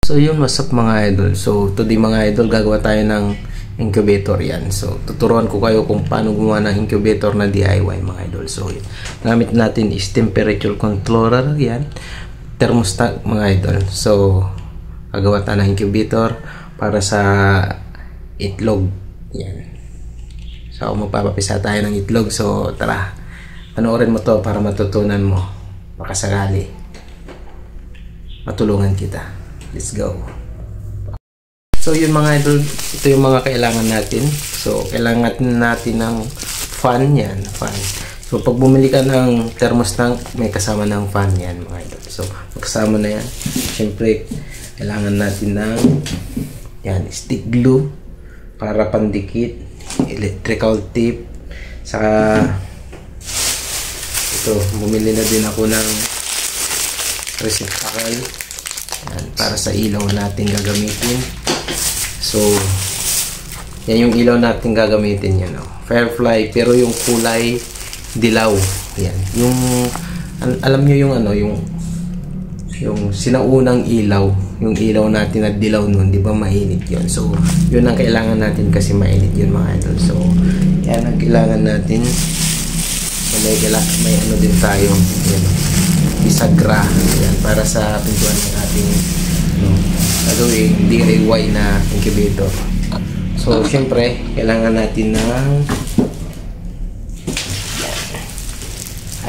So yun, what's up mga idol. So today mga idol, gagawa tayo ng incubator yan. So tuturuan ko kayo kung paano gumawa ng incubator na DIY mga idol. So yun, gamit natin is temperature controller yan, thermostat mga idol. So gagawa tayo ng incubator para sa itlog yan. So magpapapisa tayo ng itlog. So tara, panoorin mo to para matutunan mo, baka sakali matulungan kita. Let's go. So yun mga idol, ito yung mga kailangan natin. So kailangan natin ng fan yan, fan. So pag bumili ka ng thermostat, may kasama ng fan yan mga idol. So kasama na yan. Siyempre kailangan natin ng yan, stick glue para pandikit, electrical tape, saka ito, bumili na din ako ng receptacle yan, para sa ilaw natin gagamitin. So yan yung ilaw natin gagamitin yan, Firefly, pero yung kulay dilaw yan, yung alam nyo yung yung sinaunang ilaw, yung ilaw natin na dilaw nun, di ba mainit yun. So yun ang kailangan natin kasi mainit yun mga idol. So yan ang kailangan natin. So may ano din tayo yan, bisagra yan, para sa pintuan ng ating gagawing DIY na incubator. So syempre kailangan natin ng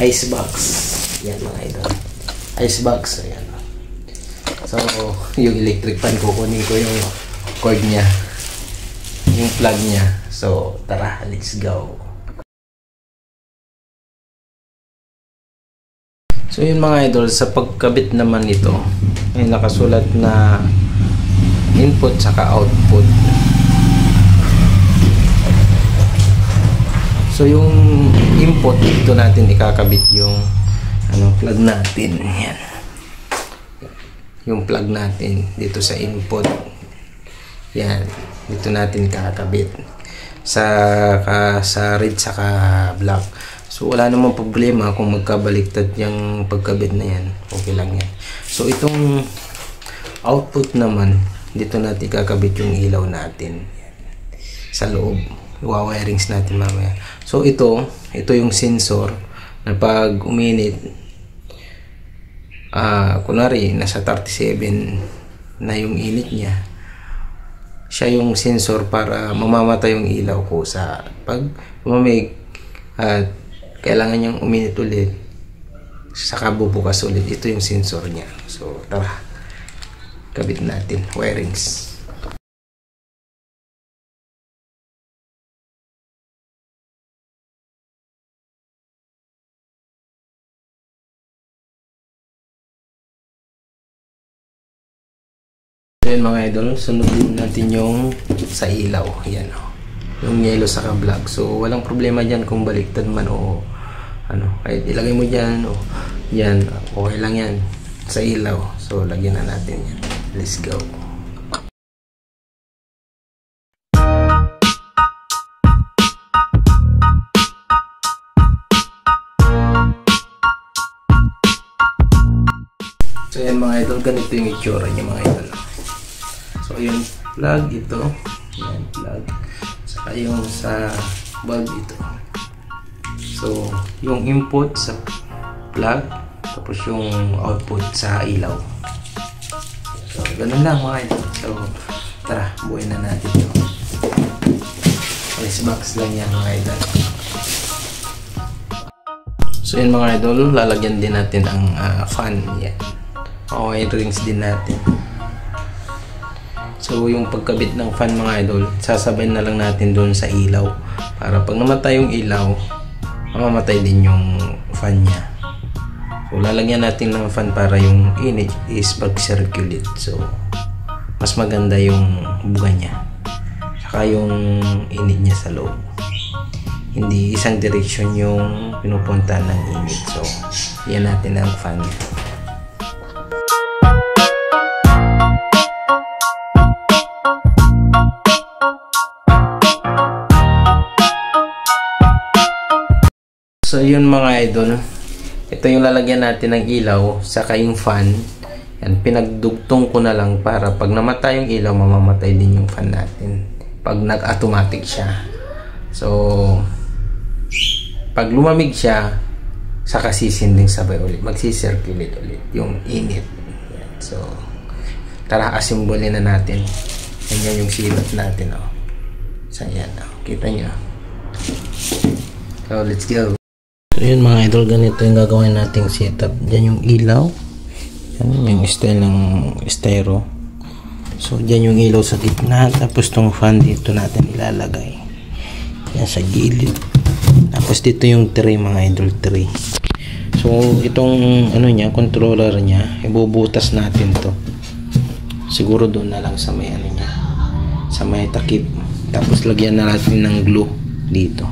ice box yan mga idol, ice box. Ayan. So yung electric fan, kukunin ko yung cord nya, yung plug nya. So tara, let's go. So yun mga idol, sa pagkabit naman nito ay nakasulat na input saka output. So yung input, dito natin ikakabit yung plug natin. Yan. Yung plug natin dito sa input. Yan, dito natin kakabit sa red saka black. So wala namang problema kung magkabaliktad yung pagkabit na yan, okay lang yan. So itong output naman, dito natin kakabit yung ilaw natin yan, sa loob, wirings natin mamaya. So ito yung sensor na pag uminit, kunwari nasa 37 na yung init niya, siya yung sensor para mamamatay yung ilaw ko sa pag umamig at kailangan niyang uminit ulit, saka bubukas ulit. Ito yung sensor niya. So tara, kabit natin wirings. Ayan mga idol, sunodin natin yung sa ilaw. Yan yung yellow saka black. So walang problema dyan kung baliktad man o kahit ilagay mo dyan o yan, okay lang yan sa ilaw. So lagyan na natin yan. Let's go. So yan mga idol, ganito yung itsura niya mga idol. So yung plug ito, yan plug, saka yung sa bulb ito. So yung input sa plug, tapos yung output sa ilaw. So ganun lang mga idol. So tara, buuin na natin ito. Ice box lang yan mga idol. So yun mga idol, lalagyan din natin ang fan yan, wirings din natin. So yung pagkabit ng fan mga idol, sasabay na lang natin doon sa ilaw, para pag namatay yung ilaw, mamamatay din yung fan nya. So lalagyan natin ng fan para yung init is pag-circulate. So mas maganda yung buga nya, saka yung init nya sa loob, hindi isang direction yung pinupunta ng init. So yan natin ang fan nya. So yun mga idol, ito yung lalagyan natin ng ilaw, saka yung fan. Yan, pinagdugtong ko na lang para pag namatay yung ilaw, mamamatay din yung fan natin. Pag nag-automatic siya. So, pag lumamig siya, saka sisinding sabay ulit. Magsisirculate ulit yung init. Yan. So, tara, asimbole na natin. Yan yung silat natin. Oh. So, yan. Oh. Kita nyo. So, let's go. So, yun mga idol, ganito yung gagawin nating setup. Diyan yung ilaw. Yan yung style ng styro. So, dyan yung ilaw sa gitna. Tapos tong fan dito natin ilalagay. Yan sa gilid. Tapos dito yung tray mga idol, tray. So, itong ano niya, controller niya, ibubutas natin to. Siguro doon na lang sa may ano niya. Sa may takip. Tapos lagyan na natin ng glue dito.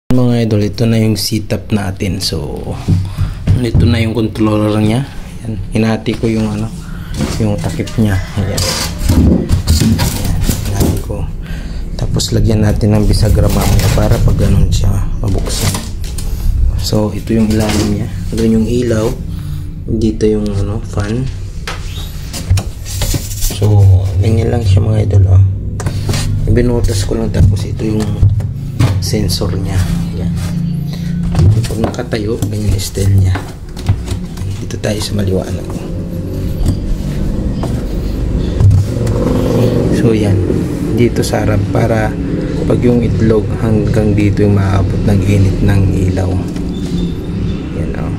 Mga idol, ito na yung setup natin. So, ito na yung controller niya. Yan. Hinati ko yung ano, yung takip niya. Ayan. Ayan, hinati ko. Tapos lagyan natin ng bisagra mamaya para pag ganun siya mabuksan. So, ito yung ilalim niya. Doon yung ilaw. Dito yung ano, fan. So, ganyan lang siya mga idol. Oh. Binutas ko lang, tapos ito yung sensor niya. Yan. Pag nakatayo, ganyan yung style niya. Dito tayo sa maliwanag. So yan, dito sa harap para pag yung itlog hanggang dito yung maabot ng init ng ilaw. Yan o.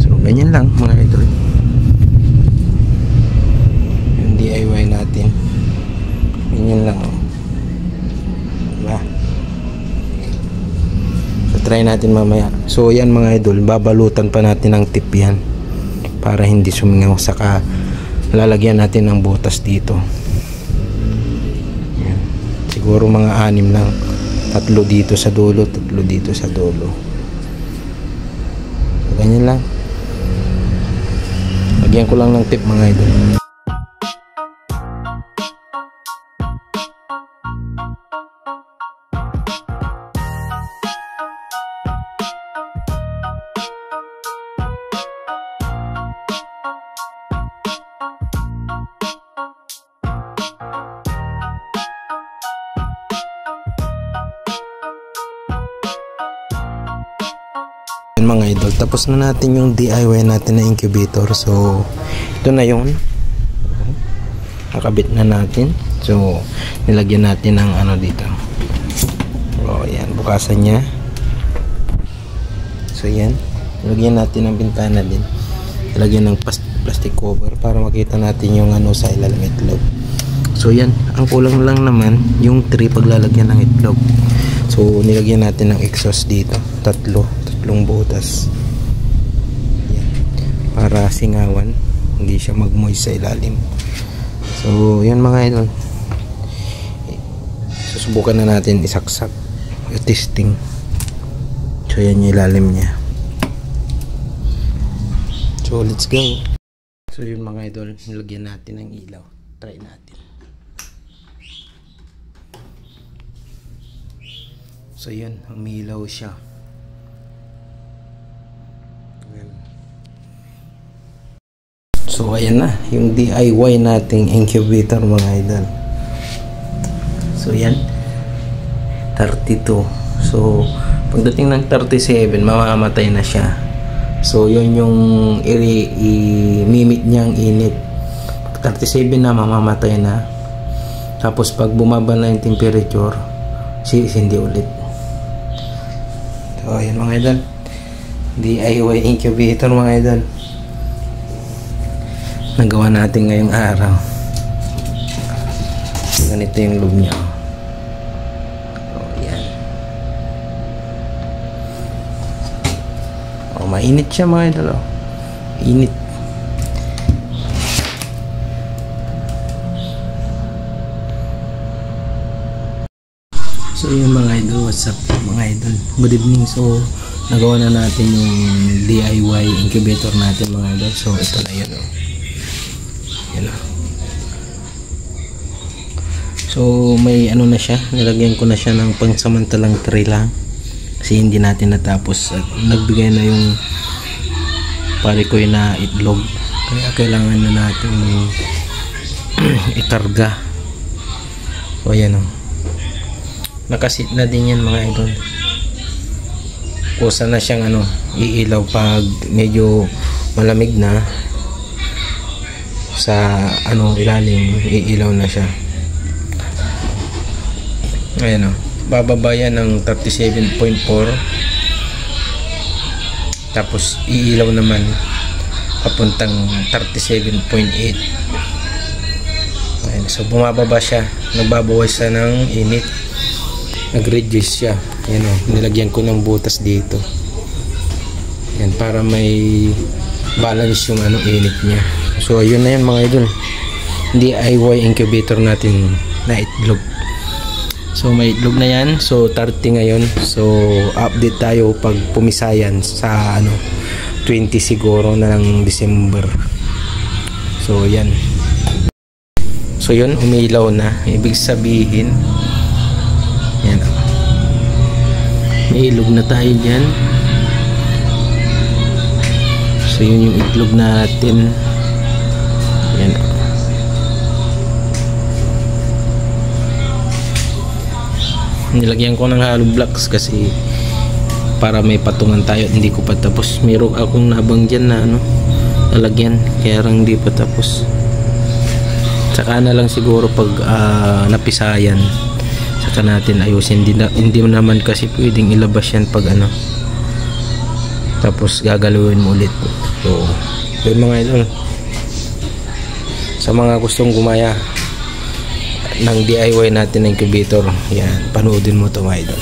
So ganyan lang mga idol. Yung DIY natin. Ganyan lang o. Diba? Try natin mamaya. So yan mga idol, babalutan pa natin ng tip yan para hindi sumingaw. Saka lalagyan natin ng butas dito. Yan. Siguro mga 6 lang. 3 dito sa dulo, 3 dito sa dulo. So, ganyan lang. Lagyan ko lang ng tip mga idol. Mga idol, tapos na natin yung DIY natin na incubator. So ito na yun, nakabit na natin. So nilagyan natin ng ano dito. So yan, bukasan nya. So yan, nilagyan natin ng bintana din, nilagyan ng plastic cover para makita natin yung ano sa ilalim itlog. So yan, ang kulang lang naman yung tray paglalagyan ng itlog. So nilagyan natin ng exhaust dito, tatlong butas. Yan. Para singawan, hindi siya mag-moist sa ilalim. So yan mga idol, susubukan na natin isaksak, testing. So yan yung ilalim niya. So let's go. So yun mga idol, nilagyan natin ng ilaw. Try natin. So yun, umilaw siya. So ayan na yung DIY nating incubator mga idol. So yan, 32. So pagdating ng 37 mamamatay na siya. So yun yung i-mimit niyang init. Pag 37 na mamamatay na. Tapos pag bumaba na yung temperature, hindi ulit. So ayan mga idol, DIY incubator mga idol. Nagawa natin ngayong araw. Ganito yung loob niya. Oh, yan. Oh, mainit siya mga idol. Oh. Init. So yun mga idol, what's up mga idol, good evening. So nagawa na natin yung DIY incubator natin mga idol. So ito na yun, oh. Yan, oh. So may ano na siya, nilagyan ko na siya ng pangsamantalang tray lang kasi hindi natin natapos at nagbigay na yung pare ko yun na itlog, kaya kailangan na natin ikarga. So yan, oh. Nakasit na din yan mga idol. Kusa na siyang ano, iilaw pag medyo malamig na sa ano ilalim, iilaw na siya. Ayan, o, bababa yan ng 37.4 tapos iilaw naman papuntang 37.8. Ayan, so bumababa siya, nagbabawas siya ng init, nag-reduce siya. Yan, o, nilagyan ko ng butas dito. Yan, para may balance yung ano, init niya. So ayun na yan mga idol, DIY incubator natin na itlog. So may itlog na yan. So 30 ngayon. So update tayo pag pumisayan sa ano 20 siguro na ng December. So yan. So yun, umilaw na. Ibig sabihin yan, may ilog na tayo dyan. So yun yung itlog natin. Yan. Nilagyan ko ng hollow blocks kasi para may patungan tayo. Hindi ko pa tapos. Meron akong nabang dyan na ano, lalagyan, kaya lang hindi pa tapos. Saka na lang siguro pag napisayan, saka natin ayusin. Hindi naman kasi pwedeng ilabas yan pag ano, tapos gagalawin mo ulit. So yun mga idol, sa mga gustong gumaya ng DIY natin ng incubator, yan, panoodin mo to mga idol.